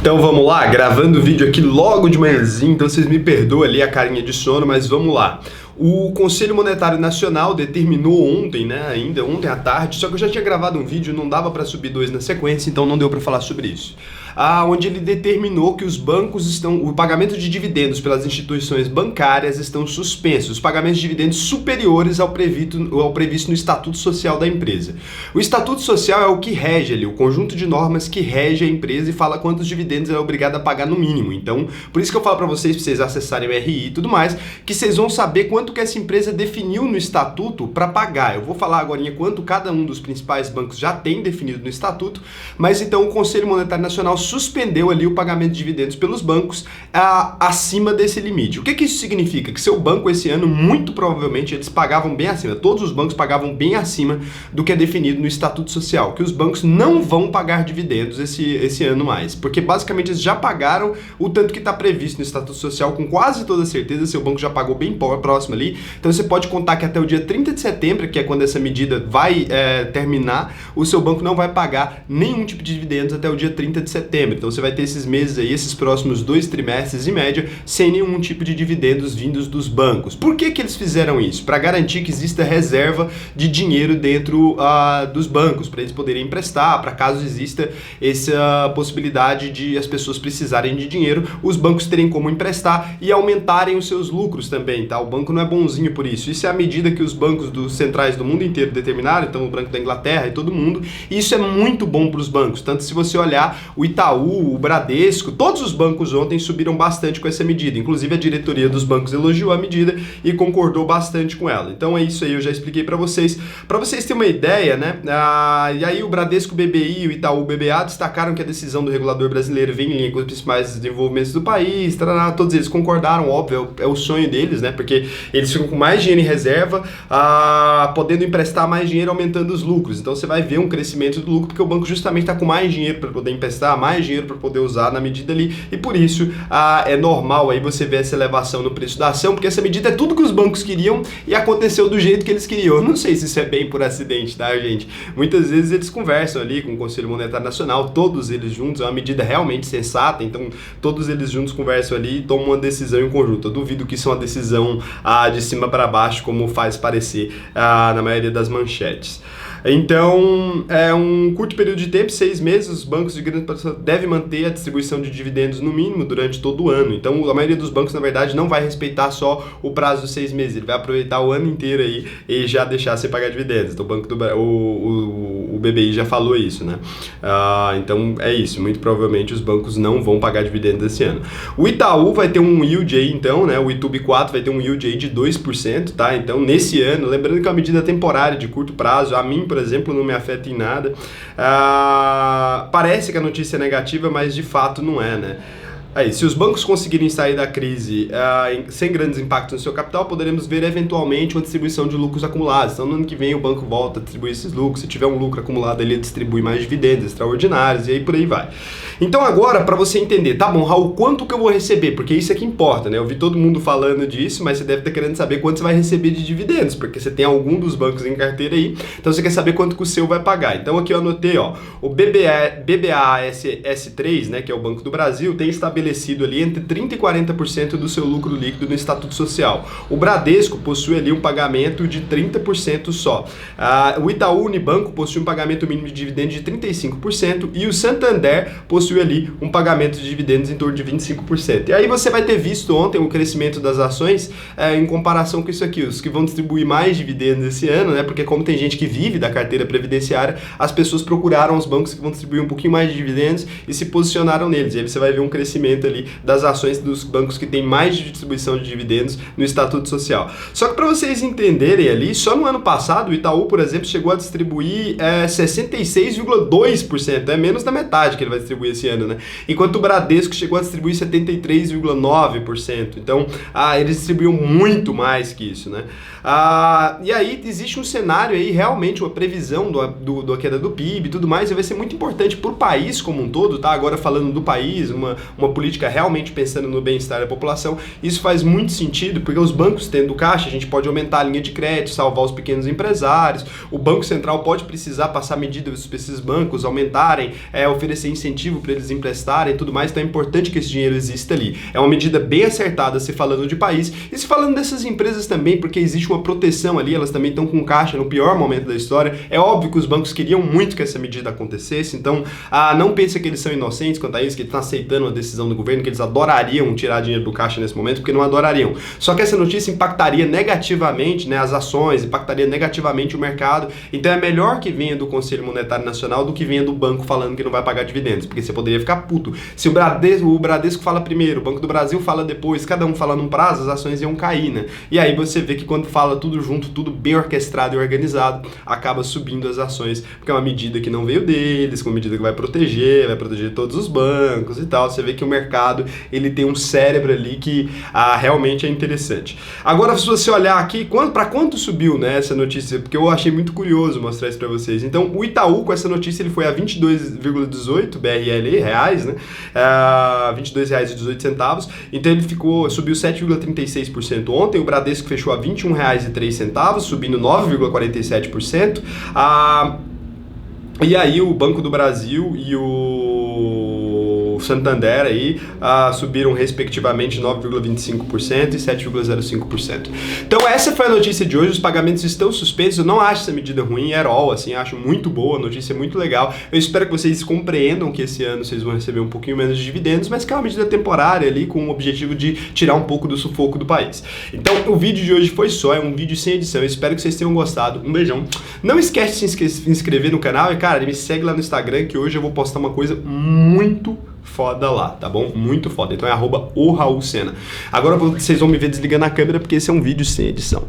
Então vamos lá, gravando o vídeo aqui logo de manhãzinho, então vocês me perdoem ali a carinha de sono, mas vamos lá. O Conselho Monetário Nacional determinou ontem, ainda ontem à tarde, só que eu já tinha gravado um vídeo, não dava para subir dois na sequência, então não deu para falar sobre isso. Onde ele determinou que os bancos o pagamento de dividendos pelas instituições bancárias estão suspensos, os pagamentos de dividendos superiores ao previsto no Estatuto Social da empresa. O Estatuto Social é o que rege ali, o conjunto de normas que rege a empresa e fala quantos dividendos ela é obrigada a pagar no mínimo. Então, por isso que eu falo para vocês acessarem o RI e tudo mais, que vocês vão saber quanto que essa empresa definiu no Estatuto para pagar. Eu vou falar agora quanto cada um dos principais bancos já tem definido no Estatuto, mas então o Conselho Monetário Nacional suspendeu ali o pagamento de dividendos pelos bancos acima desse limite. O que isso significa? Que seu banco esse ano, muito provavelmente, eles pagavam bem acima, todos os bancos pagavam bem acima do que é definido no Estatuto Social, que os bancos não vão pagar dividendos esse ano mais, porque basicamente eles já pagaram o tanto que está previsto no Estatuto Social, com quase toda certeza, seu banco já pagou bem próximo ali, então você pode contar que até o dia 30 de setembro, que é quando essa medida vai terminar, o seu banco não vai pagar nenhum tipo de dividendos até o dia 30 de setembro. Então você vai ter esses meses aí, esses próximos 2 trimestres em média, sem nenhum tipo de dividendos vindos dos bancos. Por que eles fizeram isso? Para garantir que exista reserva de dinheiro dentro dos bancos, para eles poderem emprestar, para caso exista essa possibilidade de as pessoas precisarem de dinheiro, os bancos terem como emprestar e aumentarem os seus lucros também, tá? O banco não é bonzinho por isso. Isso é a medida que os bancos centrais do mundo inteiro determinaram, então o Banco da Inglaterra e todo mundo, e isso é muito bom para os bancos. Tanto se você olhar o Itaú, o Bradesco, todos os bancos ontem subiram bastante com essa medida, inclusive a diretoria dos bancos elogiou a medida e concordou bastante com ela. Então é isso aí, eu já expliquei para vocês terem uma ideia, e aí o Bradesco BBI e o Itaú BBA destacaram que a decisão do regulador brasileiro vem em linha com os principais desenvolvimentos do país, todos eles concordaram, óbvio, é o sonho deles, porque eles ficam com mais dinheiro em reserva, podendo emprestar mais dinheiro, aumentando os lucros. Então você vai ver um crescimento do lucro, porque o banco justamente está com mais dinheiro para poder emprestar, mais dinheiro para poder usar na medida ali, e por isso é normal aí você ver essa elevação no preço da ação, porque essa medida é tudo que os bancos queriam e aconteceu do jeito que eles queriam. Eu não sei se isso é bem por acidente, tá, gente? Muitas vezes eles conversam ali com o Conselho Monetário Nacional, todos eles juntos, é uma medida realmente sensata, então todos eles juntos conversam ali e tomam uma decisão em conjunto. Eu duvido que isso é uma decisão de cima para baixo, como faz parecer na maioria das manchetes. Então, é um curto período de tempo, 6 meses, os bancos de grande participação devem manter a distribuição de dividendos no mínimo durante todo o ano. Então, a maioria dos bancos, na verdade, não vai respeitar só o prazo dos 6 meses, ele vai aproveitar o ano inteiro aí e já deixar você pagar dividendos. Então, o BBI já falou isso, então, é isso, muito provavelmente os bancos não vão pagar dividendos esse ano. O Itaú vai ter um yield aí, então, o Itubi 4 vai ter um yield aí de 2%, tá? Então, nesse ano, lembrando que é uma medida temporária, de curto prazo, a mim, por exemplo, não me afeta em nada. Parece que a notícia é negativa, mas de fato não é, Aí, se os bancos conseguirem sair da crise sem grandes impactos no seu capital, poderemos ver eventualmente uma distribuição de lucros acumulados. Então, no ano que vem, o banco volta a distribuir esses lucros. Se tiver um lucro acumulado, ele distribui mais dividendos extraordinários e aí por aí vai. Então, agora, para você entender, tá bom, Raul, quanto que eu vou receber? Porque isso é que importa, Eu vi todo mundo falando disso, mas você deve estar querendo saber quanto você vai receber de dividendos, porque você tem algum dos bancos em carteira aí, então você quer saber quanto que o seu vai pagar. Então, aqui eu anotei, o BBAS3, que é o Banco do Brasil, tem estabelecido ali entre 30% e 40% do seu lucro líquido no Estatuto Social. O Bradesco possui ali um pagamento de 30% só. O Itaú Unibanco possui um pagamento mínimo de dividendos de 35% e o Santander possui ali um pagamento de dividendos em torno de 25%. E aí você vai ter visto ontem o crescimento das ações em comparação com isso aqui, os que vão distribuir mais dividendos esse ano, porque como tem gente que vive da carteira previdenciária, as pessoas procuraram os bancos que vão distribuir um pouquinho mais de dividendos e se posicionaram neles. E aí você vai ver um crescimento ali das ações dos bancos que tem mais de distribuição de dividendos no Estatuto Social. Só que para vocês entenderem ali, só no ano passado o Itaú, por exemplo, chegou a distribuir 66,2%, menos da metade que ele vai distribuir esse ano, Enquanto o Bradesco chegou a distribuir 73,9%. Então, eles distribuíam muito mais que isso, e aí existe um cenário aí, realmente uma previsão da queda do PIB e tudo mais, e vai ser muito importante para o país como um todo, Agora falando do país, uma política realmente pensando no bem-estar da população, isso faz muito sentido, porque os bancos tendo caixa, a gente pode aumentar a linha de crédito, salvar os pequenos empresários, o Banco Central pode precisar passar medidas para esses bancos aumentarem, oferecer incentivo para para eles emprestarem e tudo mais, então é importante que esse dinheiro exista ali. É uma medida bem acertada se falando de país e se falando dessas empresas também, porque existe uma proteção ali, elas também estão com caixa no pior momento da história. É óbvio que os bancos queriam muito que essa medida acontecesse, então não pense que eles são inocentes quanto a isso, que eles estão aceitando a decisão do governo, que eles adorariam tirar dinheiro do caixa nesse momento, porque não adorariam. Só que essa notícia impactaria negativamente, né, as ações, impactaria negativamente o mercado, então é melhor que venha do Conselho Monetário Nacional do que venha do banco falando que não vai pagar dividendos, porque você poderia ficar puto. Se o Bradesco fala primeiro, o Banco do Brasil fala depois, cada um fala num prazo, as ações iam cair, né? E aí você vê que quando fala tudo junto, tudo bem orquestrado e organizado, acaba subindo as ações, porque é uma medida que não veio deles, uma medida que vai proteger todos os bancos e tal. Você vê que o mercado, ele tem um cérebro ali que realmente é interessante. Agora, se você olhar aqui, para quanto subiu, né, essa notícia? Porque eu achei muito curioso mostrar isso para vocês. Então, o Itaú, com essa notícia, ele foi a 22,18 BRL reais, né? R$ 22,18. Então, ele subiu 7,36% ontem. O Bradesco fechou a R$ 21,03, subindo 9,47%. E aí, o Banco do Brasil e o Santander aí subiram respectivamente 9,25% e 7,05%. Então essa foi a notícia de hoje, os pagamentos estão suspensos. Eu não acho essa medida ruim, at all, assim, acho muito boa, a notícia é muito legal. Eu espero que vocês compreendam que esse ano vocês vão receber um pouquinho menos de dividendos, mas que é uma medida temporária ali com o objetivo de tirar um pouco do sufoco do país. Então o vídeo de hoje foi só, é um vídeo sem edição, eu espero que vocês tenham gostado. Um beijão. Não esquece de se inscrever no canal e, cara, me segue lá no Instagram que hoje eu vou postar uma coisa muito foda lá, tá bom? Muito foda. Então é @o Raul Sena. Agora vocês vão me ver desligando a câmera porque esse é um vídeo sem edição.